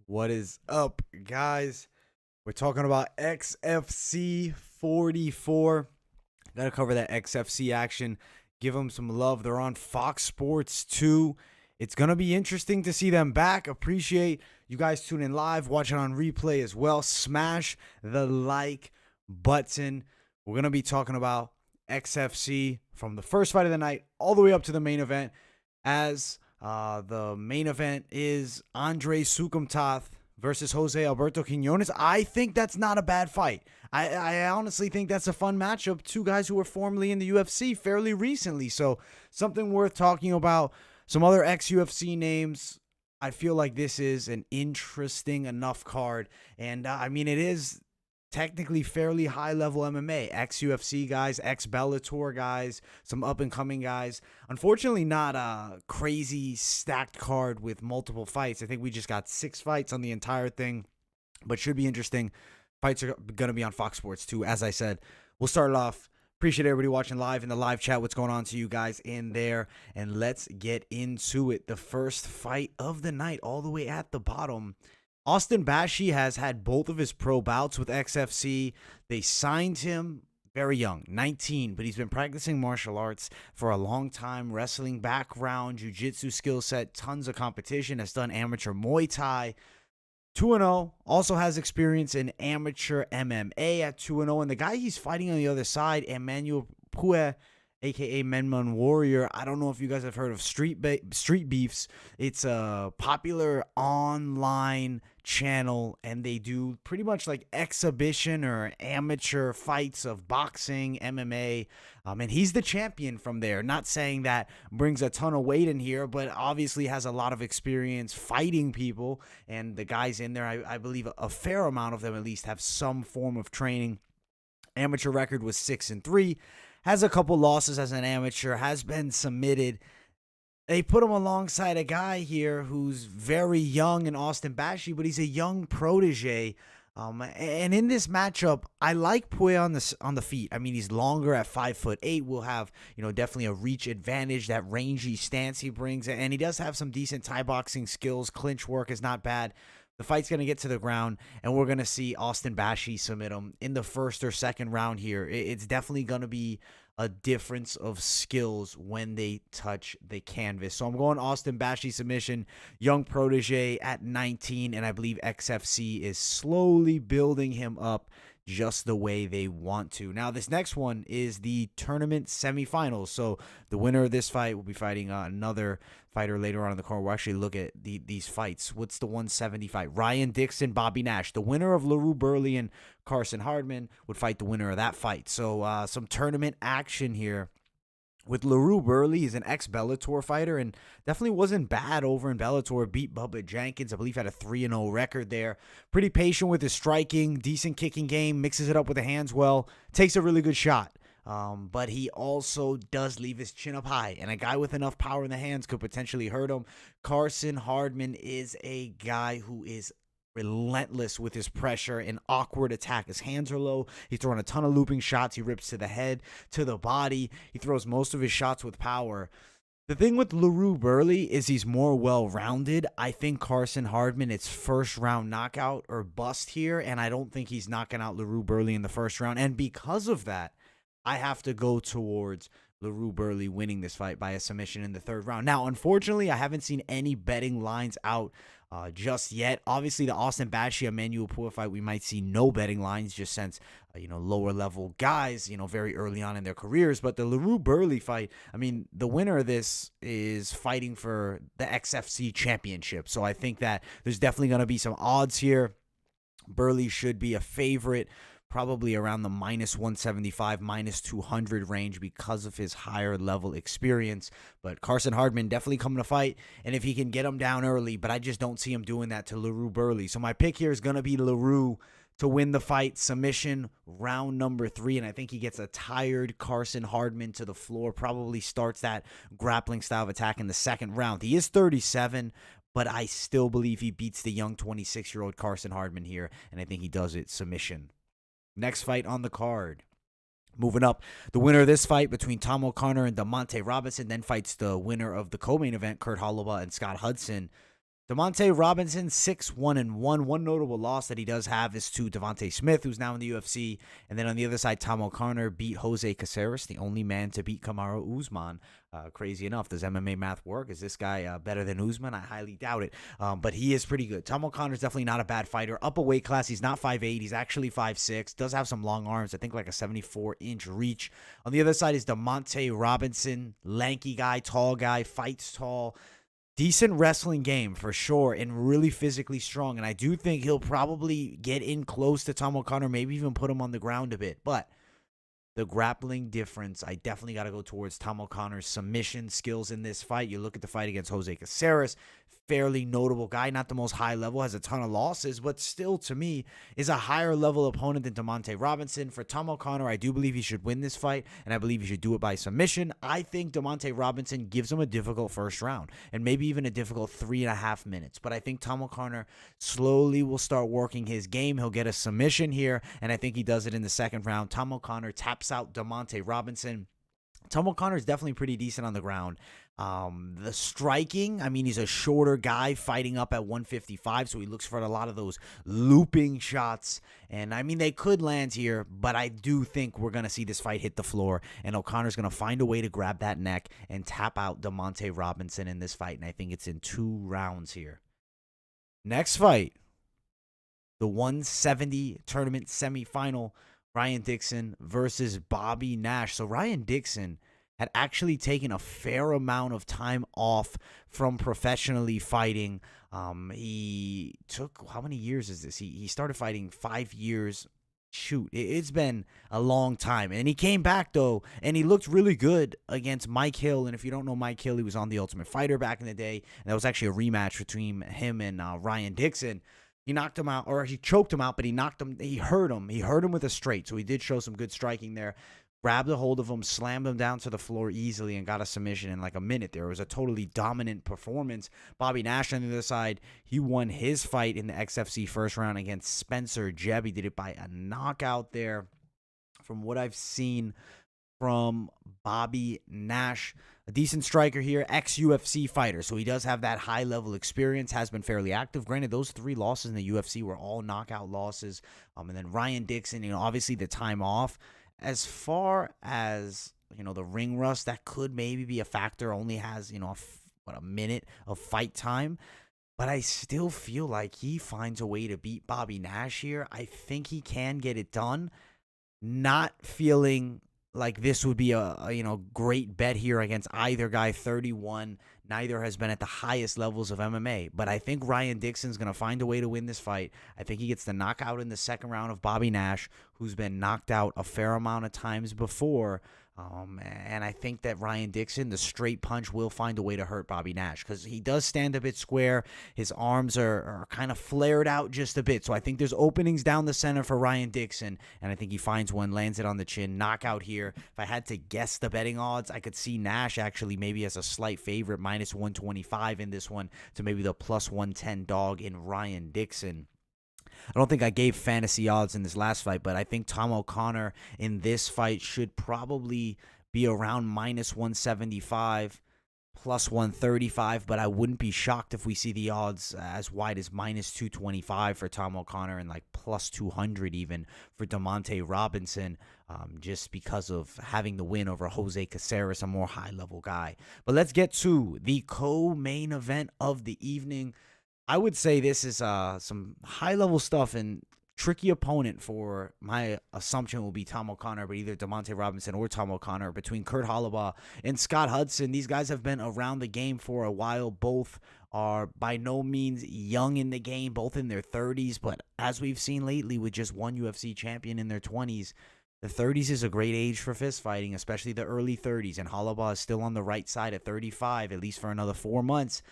What is up, guys? We're talking about XFC 44. Gotta cover that XFC action. Give them some love. They're on Fox Sports 2. It's gonna be interesting to see them back. Appreciate you guys tuning in live, watching on replay as well. Smash the like button. We're gonna be talking about XFC from the first fight of the night all the way up to the main event. As the main event is Andre Soukhamthath versus Jose Alberto Quinonez. I think that's not a bad fight. I honestly think that's a fun matchup. Two guys who were formerly in the UFC fairly recently. So something worth talking about. Some other ex-UFC names. I feel like this is an interesting enough card. And I mean, it is technically fairly high-level MMA. Ex-UFC guys, ex-Bellator guys, some up-and-coming guys. Unfortunately, not a crazy stacked card with multiple fights. I think we just got 6 fights on the entire thing, but should be interesting. Fights are going to be on Fox Sports 2, as I said. We'll start it off. Appreciate everybody watching live in the live chat. What's going on to you guys in there? And let's get into it. The first fight of the night, all the way at the bottom. Austin Bashi has had both of his pro bouts with XFC. They signed him very young, 19, but he's been practicing martial arts for a long time, wrestling background, jiu-jitsu skill set, tons of competition, has done amateur Muay Thai. 2-0, also has experience in amateur MMA at 2-0, and the guy he's fighting on the other side, Emmanuel Pue, a.k.a. Menman Warrior. I don't know if you guys have heard of Street Beefs. It's a popular online channel, and they do pretty much like exhibition or amateur fights of boxing, MMA, and he's the champion from there. Not saying that brings a ton of weight in here, but obviously has a lot of experience fighting people, and the guys in there, I believe a fair amount of them at least have some form of training. Amateur record was 6-3. Has a couple losses as an amateur, has been submitted. They put him alongside a guy here who's very young in Austin Bashi, but he's a young protege. And in this matchup, I like Pue on the feet. I mean, he's longer at 5'8". Will have, definitely a reach advantage. That rangy stance he brings, and he does have some decent Thai boxing skills. Clinch work is not bad. The fight's going to get to the ground, and we're going to see Austin Bashi submit him in the first or second round here. It's definitely going to be a difference of skills when they touch the canvas. So I'm going Austin Bashi submission, young protege at 19, and I believe XFC is slowly building him up just the way they want to. Now, this next one is the tournament semifinals. So the winner of this fight will be fighting another fighter later on in the card. We'll actually look at these fights. What's the 170 fight? Ryan Dixon, Bobby Nash. The winner of LaRue Burley and Carson Hardman would fight the winner of that fight. So some tournament action here. With LaRue Burley, he's an ex-Bellator fighter and definitely wasn't bad over in Bellator. Beat Bubba Jenkins. I believe had a 3-0 record there. Pretty patient with his striking. Decent kicking game. Mixes it up with the hands well. Takes a really good shot. But he also does leave his chin up high. And a guy with enough power in the hands could potentially hurt him. Carson Hardman is a guy who is relentless with his pressure and awkward attack. His hands are low. He's throwing a ton of looping shots. He rips to the head, to the body. He throws most of his shots with power. The thing with LaRue Burley is he's more well-rounded. I think Carson Hardman, it's first-round knockout or bust here, and I don't think he's knocking out LaRue Burley in the first round. And because of that, I have to go towards LaRue Burley winning this fight by a submission in the third round. Now, unfortunately, I haven't seen any betting lines out just yet. Obviously, the Austin Bashi Emmanuel Pue fight, we might see no betting lines just since, lower level guys, very early on in their careers. But the LaRue Burley fight, I mean, the winner of this is fighting for the XFC championship. So I think that there's definitely going to be some odds here. Burley should be a favorite, probably around the -175, -200 range because of his higher level experience. But Carson Hardman definitely coming to fight, and if he can get him down early, but I just don't see him doing that to LaRue Burley. So my pick here is going to be LaRue to win the fight, submission, round number 3, and I think he gets a tired Carson Hardman to the floor, probably starts that grappling style of attack in the second round. He is 37, but I still believe he beats the young 26-year-old Carson Hardman here, and I think he does it submission. Next fight on the card. Moving up, the winner of this fight between Tom O'Connor and DeMonte Robinson then fights the winner of the co-main event, Kurt Holloway and Scott Hudson. Demonte Robinson, 6-1-1. One notable loss that he does have is to Devontae Smith, who's now in the UFC. And then on the other side, Tom O'Connor beat Jose Caceres, the only man to beat Kamaru Usman. Crazy enough, does MMA math work? Is this guy better than Usman? I highly doubt it. But he is pretty good. Tom O'Connor's definitely not a bad fighter. Up a weight class, he's not 5'8". He's actually 5'6". Does have some long arms. I think like a 74-inch reach. On the other side is Demonte Robinson, lanky guy, tall guy, fights tall. Decent wrestling game for sure, and really physically strong. And I do think he'll probably get in close to Tom O'Connor, maybe even put him on the ground a bit. But the grappling difference, I definitely got to go towards Tom O'Connor's submission skills in this fight. You look at the fight against Jose Caceres, fairly notable guy, not the most high level, has a ton of losses, but still, to me, is a higher level opponent than Demonte Robinson. For Tom O'Connor, I do believe he should win this fight, and I believe he should do it by submission. I think Demonte Robinson gives him a difficult first round, and maybe even a difficult 3.5 minutes, but I think Tom O'Connor slowly will start working his game. He'll get a submission here, and I think he does it in the second round. Tom O'Connor taps out Demonte Robinson. Tom O'Connor is definitely pretty decent on the ground. The striking, I mean, he's a shorter guy fighting up at 155, so he looks for a lot of those looping shots. And, I mean, they could land here, but I do think we're going to see this fight hit the floor, and O'Connor's going to find a way to grab that neck and tap out Demonte Robinson in this fight, and I think it's in 2 rounds here. Next fight, the 170 tournament semifinal, Ryan Dixon versus Bobby Nash. So Ryan Dixon had actually taken a fair amount of time off from professionally fighting. He took, how many years is this? He started fighting 5 years. Shoot, it's been a long time. And he came back, though, and he looked really good against Mike Hill. And if you don't know Mike Hill, he was on The Ultimate Fighter back in the day. And that was actually a rematch between him and Ryan Dixon. He knocked him out, or he choked him out, but he knocked him. He hurt him. He hurt him with a straight, so he did show some good striking there. Grabbed a hold of him, slammed him down to the floor easily, and got a submission in like a minute there. It was a totally dominant performance. Bobby Nash on the other side, he won his fight in the XFC first round against Spencer Jebb. He did it by a knockout there. From what I've seen from Bobby Nash, a decent striker here, ex-UFC fighter, so he does have that high-level experience, has been fairly active. Granted, those 3 losses in the UFC were all knockout losses. And then Ryan Dixon, obviously the time off. As far as, the ring rust, that could maybe be a factor, only has, a minute of fight time. But I still feel like he finds a way to beat Bobby Nash here. I think he can get it done. Not feeling like this would be a great bet here against either guy. 31, neither has been at the highest levels of MMA, but I think Ryan Dixon's going to find a way to win this fight. I think he gets the knockout in the second round of Bobby Nash, who's been knocked out a fair amount of times before. And I think that Ryan Dixon, the straight punch, will find a way to hurt Bobby Nash because he does stand a bit square. His arms are kind of flared out just a bit. So I think there's openings down the center for Ryan Dixon, and I think he finds one, lands it on the chin, knockout here. If I had to guess the betting odds, I could see Nash actually maybe as a slight favorite, minus 125 in this one to maybe the plus 110 dog in Ryan Dixon. I don't think I gave fantasy odds in this last fight, but I think Tom O'Connor in this fight should probably be around minus 175, plus 135, but I wouldn't be shocked if we see the odds as wide as minus 225 for Tom O'Connor and like plus 200 even for Demonte Robinson, just because of having the win over Jose Caceres, a more high-level guy. But let's get to the co-main event of the evening. I would say this is some high-level stuff and tricky opponent for my assumption will be Tom O'Connor, but either Demonte Robinson or Tom O'Connor between Kurt Hollabaugh and Scott Hudson. These guys have been around the game for a while. Both are by no means young in the game, both in their 30s, but as we've seen lately with just one UFC champion in their 20s, the 30s is a great age for fist fighting, especially the early 30s, and Hollabaugh is still on the right side at 35, at least for another 4 months.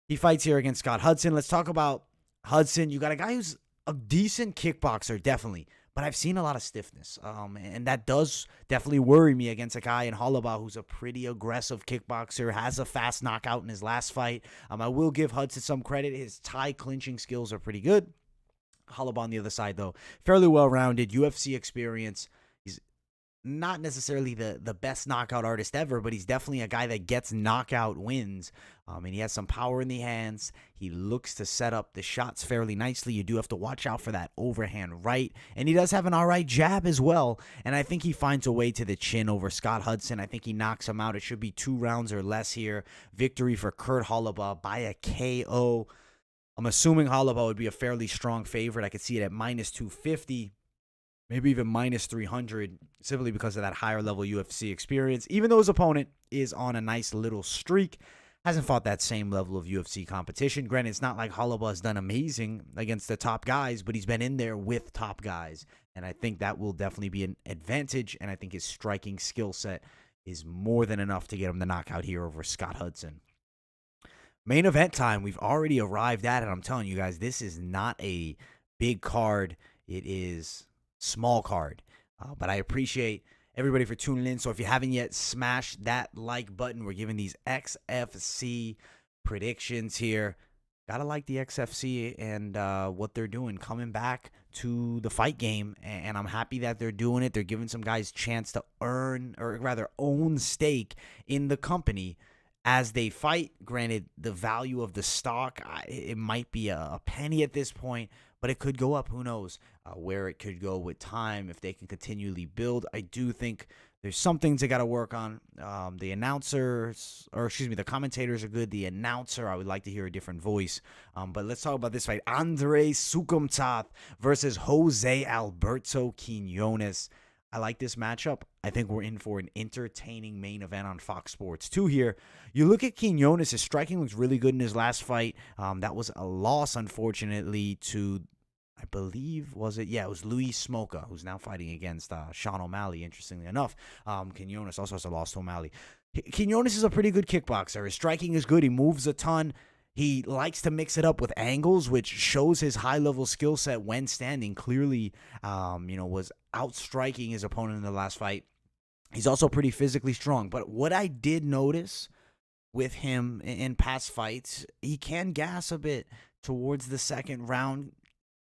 He fights here against Scott Hudson. Let's talk about Hudson. You got a guy who's a decent kickboxer, definitely, but I've seen a lot of stiffness, and that does definitely worry me against a guy in Hollabaugh who's a pretty aggressive kickboxer, has a fast knockout in his last fight. I will give Hudson some credit. His tie clinching skills are pretty good. Hollabaugh on the other side, though, fairly well-rounded, UFC experience. He's not necessarily the best knockout artist ever, but he's definitely a guy that gets knockout wins. And he has some power in the hands. He looks to set up the shots fairly nicely. You do have to watch out for that overhand right. And he does have an all right jab as well. And I think he finds a way to the chin over Scott Hudson. I think he knocks him out. It should be 2 rounds or less here. Victory for Kurt Holobaugh by a KO. I'm assuming Holobaugh would be a fairly strong favorite. I could see it at minus 250. Maybe even minus 300, simply because of that higher level UFC experience. Even though his opponent is on a nice little streak, hasn't fought that same level of UFC competition. Granted, it's not like Holloway has done amazing against the top guys, but he's been in there with top guys. And I think that will definitely be an advantage. And I think his striking skill set is more than enough to get him the knockout here over Scott Hudson. Main event time. We've already arrived at it. I'm telling you guys, this is not a big card. It is small card. But I appreciate everybody for tuning in. So if you haven't yet, smash that like button. We're giving these XFC predictions here. Gotta like the XFC and what they're doing, coming back to the fight game. And I'm happy that they're doing it. They're giving some guys chance to earn, or rather own, stake in the company as they fight. Granted, the value of the stock, it might be a penny at this point, but it could go up. Who knows where it could go with time if they can continually build. I do think there's some things they got to work on. The announcers, or excuse me, the commentators are good. The announcer, I would like to hear a different voice. But let's talk about this fight. Andre Soukhamthath versus Jose Alberto Quinonez. I like this matchup. I think we're in for an entertaining main event on Fox Sports 2 here. You look at Quinonez, his striking looks really good in his last fight. That was a loss, unfortunately, to, I believe, was it? Yeah, it was Luis Smoka, who's now fighting against Sean O'Malley, interestingly enough. Quinonez also has a loss to O'Malley. Quinonez is a pretty good kickboxer. His striking is good. He moves a ton. He likes to mix it up with angles, which shows his high-level skill set when standing. Clearly, was outstriking his opponent in the last fight. He's also pretty physically strong. But what I did notice with him in past fights, he can gas a bit towards the second round.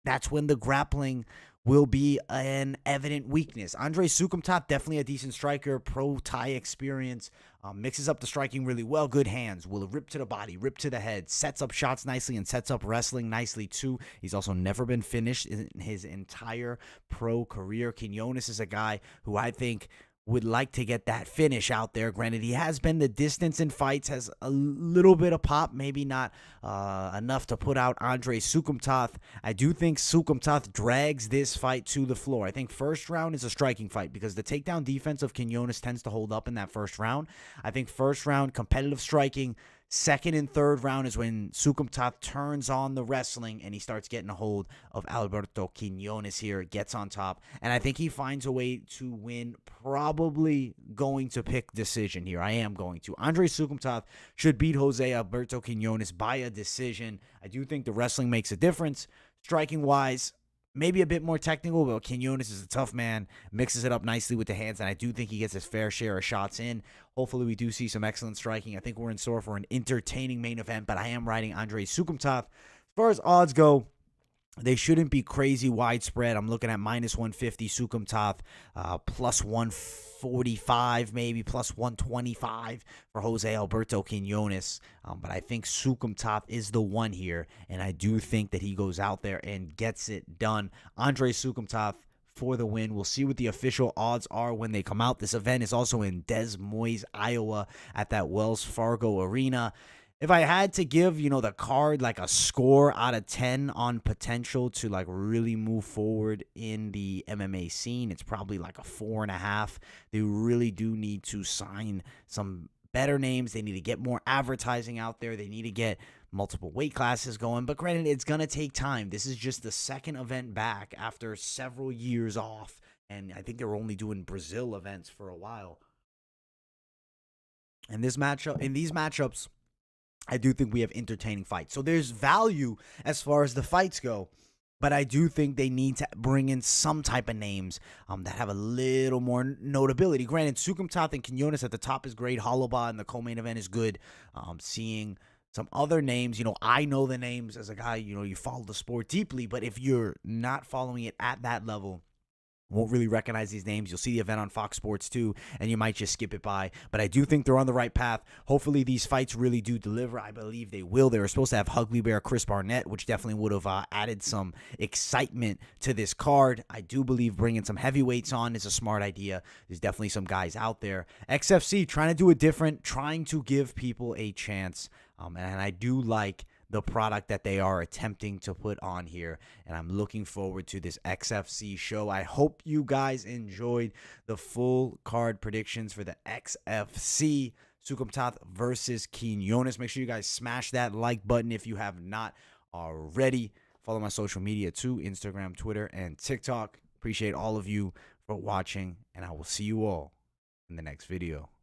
That's when the grappling will be an evident weakness. Andre Soukhamthath, definitely a decent striker, pro Thai experience, mixes up the striking really well, good hands, will rip to the body, rip to the head, sets up shots nicely and sets up wrestling nicely too. He's also never been finished in his entire pro career. Quinonez is a guy who I think would like to get that finish out there. Granted, he has been the distance in fights, has a little bit of pop, maybe not enough to put out Andre Soukhamthath. I do think Soukhamthath drags this fight to the floor. I think first round is a striking fight because the takedown defense of Quinonez tends to hold up in that first round. I think first round, competitive striking. Second and third round is when Soukhamthath turns on the wrestling and he starts getting a hold of Alberto Quinonez here, gets on top, and I think he finds a way to win, probably going to pick decision here. I am going to. Andre Soukhamthath should beat Jose Alberto Quinonez by a decision. I do think the wrestling makes a difference. Striking-wise, maybe a bit more technical, but Quinonez is a tough man, mixes it up nicely with the hands, and I do think he gets his fair share of shots in. Hopefully we do see some excellent striking. I think we're in store for an entertaining main event, but I am riding Andre Soukhamthath. As far as odds go, they shouldn't be crazy widespread. I'm looking at minus 150 Soukhamthath, plus 145, maybe plus 125 for Jose Alberto Quinonez. But I think Soukhamthath is the one here, and I do think that he goes out there and gets it done. Andre Soukhamthath for the win. We'll see what the official odds are when they come out. This event is also in Des Moines, Iowa, at that Wells Fargo Arena. If I had to give, the card like a score out of 10 on potential to like really move forward in the MMA scene, it's probably like a 4.5. They really do need to sign some better names. They need to get more advertising out there. They need to get multiple weight classes going. But granted, it's going to take time. This is just the second event back after several years off. And I think they were only doing Brazil events for a while. And in these matchups, I do think we have entertaining fights. So there's value as far as the fights go. But I do think they need to bring in some type of names that have a little more notability. Granted, Soukhamthath and Quinonez at the top is great. Holobaugh in the co-main event is good. Seeing some other names, I know the names as a guy, you follow the sport deeply. But if you're not following it at that level, Won't really recognize these names. You'll see the event on Fox Sports 2, and you might just skip it by. But I do think they're on the right path. Hopefully these fights really do deliver. I believe they will. They were supposed to have Ugly Bear Chris Barnett, which definitely would have added some excitement to this card. I do believe bringing some heavyweights on is a smart idea. There's definitely some guys out there. XFC trying to do it different, trying to give people a chance. And I do like the product that they are attempting to put on here, and I'm looking forward to this XFC show. I hope you guys enjoyed the full card predictions for the XFC Soukhamthath versus Quinonez. Make sure you guys smash that like button if you have not already. Follow my social media too, Instagram, Twitter, and TikTok. Appreciate all of you for watching, and I will see you all in the next video.